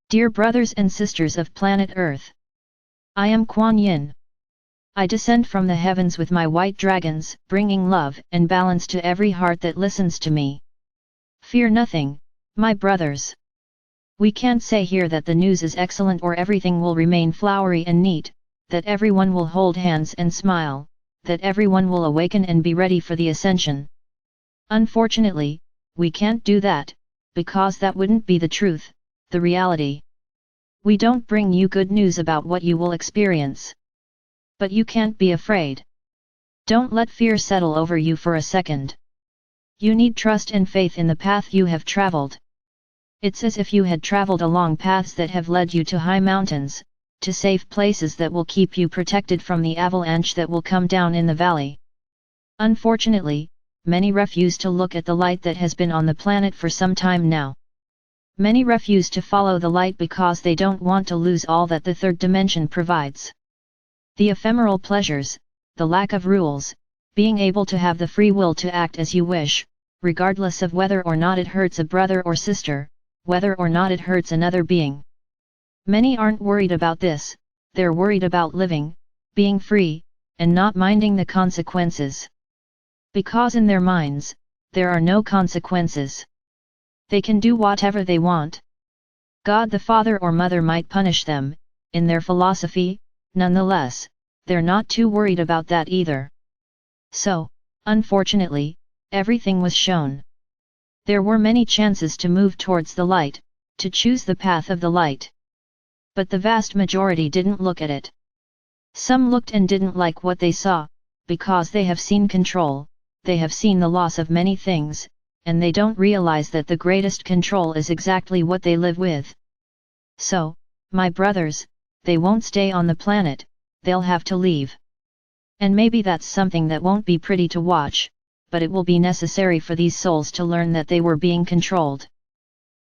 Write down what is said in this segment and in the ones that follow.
Dear brothers and sisters of planet Earth, I am Kwan Yin. I descend from the heavens with my white dragons, bringing love and balance to every heart that listens to me. Fear nothing, my brothers. We can't say here that the news is excellent or everything will remain flowery and neat, that everyone will hold hands and smile, that everyone will awaken and be ready for the ascension. Unfortunately, we can't do that, because that wouldn't be the truth, the reality. We don't bring you good news about what you will experience. But you can't be afraid. Don't let fear settle over you for a second. You need trust and faith in the path you have traveled. It's as if you had traveled along paths that have led you to high mountains, to safe places that will keep you protected from the avalanche that will come down in the valley. Unfortunately, many refuse to look at the light that has been on the planet for some time now. Many refuse to follow the light because they don't want to lose all that the third dimension provides. The ephemeral pleasures, the lack of rules, being able to have the free will to act as you wish, regardless of whether or not it hurts a brother or sister, whether or not it hurts another being. Many aren't worried about this, they're worried about living, being free, and not minding the consequences. Because in their minds, there are no consequences. They can do whatever they want. God the Father or Mother might punish them, in their philosophy, nonetheless, they're not too worried about that either. So, unfortunately, everything was shown. There were many chances to move towards the light, to choose the path of the light. But the vast majority didn't look at it. Some looked and didn't like what they saw, because they have seen control, they have seen the loss of many things, and they don't realize that the greatest control is exactly what they live with. So, my brothers, they won't stay on the planet, they'll have to leave. And maybe that's something that won't be pretty to watch, but it will be necessary for these souls to learn that they were being controlled.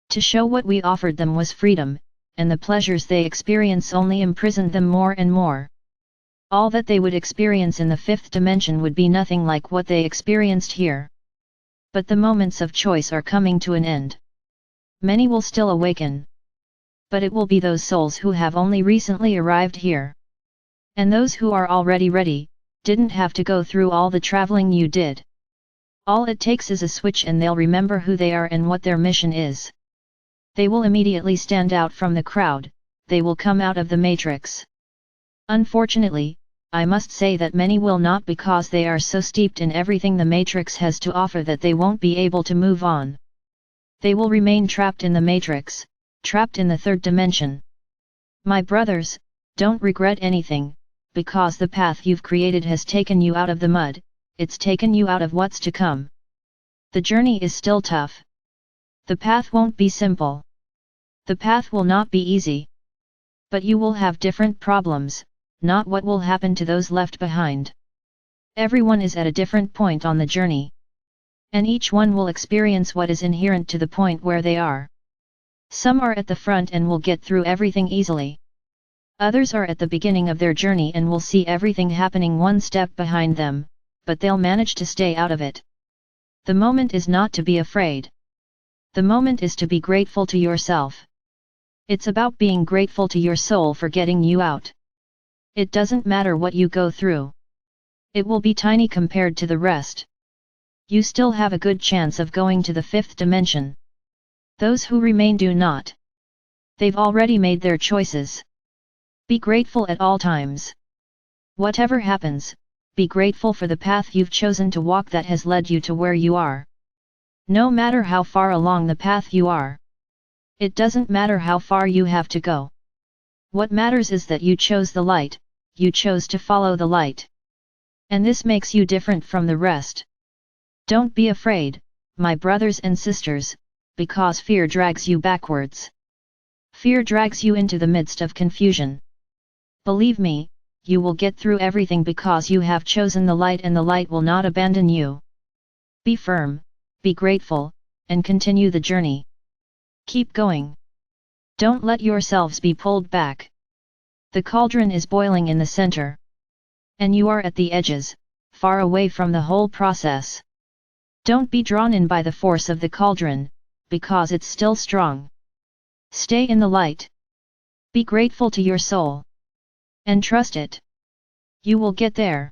To show what we offered them was freedom, and the pleasures they experience only imprisoned them more and more. All that they would experience in the fifth dimension would be nothing like what they experienced here. But the moments of choice are coming to an end. Many will still awaken. But it will be those souls who have only recently arrived here. And those who are already ready, didn't have to go through all the traveling you did. All it takes is a switch and they'll remember who they are and what their mission is. They will immediately stand out from the crowd, they will come out of the matrix. Unfortunately, I must say that many will not because they are so steeped in everything the matrix has to offer that they won't be able to move on. They will remain trapped in the matrix, trapped in the third dimension. My brothers, don't regret anything, because the path you've created has taken you out of the mud, it's taken you out of what's to come. The journey is still tough. The path won't be simple. The path will not be easy. But you will have different problems, not what will happen to those left behind. Everyone is at a different point on the journey. And each one will experience what is inherent to the point where they are. Some are at the front and will get through everything easily. Others are at the beginning of their journey and will see everything happening one step behind them, but they'll manage to stay out of it. The moment is not to be afraid. The moment is to be grateful to yourself. It's about being grateful to your soul for getting you out. It doesn't matter what you go through. It will be tiny compared to the rest. You still have a good chance of going to the fifth dimension. Those who remain do not. They've already made their choices. Be grateful at all times. Whatever happens, be grateful for the path you've chosen to walk that has led you to where you are. No matter how far along the path you are. It doesn't matter how far you have to go. What matters is that you chose the light, you chose to follow the light. And this makes you different from the rest. Don't be afraid, my brothers and sisters, because fear drags you backwards. Fear drags you into the midst of confusion. Believe me, you will get through everything because you have chosen the light and the light will not abandon you. Be firm, be grateful, and continue the journey. Keep going. Don't let yourselves be pulled back. The cauldron is boiling in the center. And you are at the edges, far away from the whole process. Don't be drawn in by the force of the cauldron, because it's still strong. Stay in the light. Be grateful to your soul. And trust it. You will get there.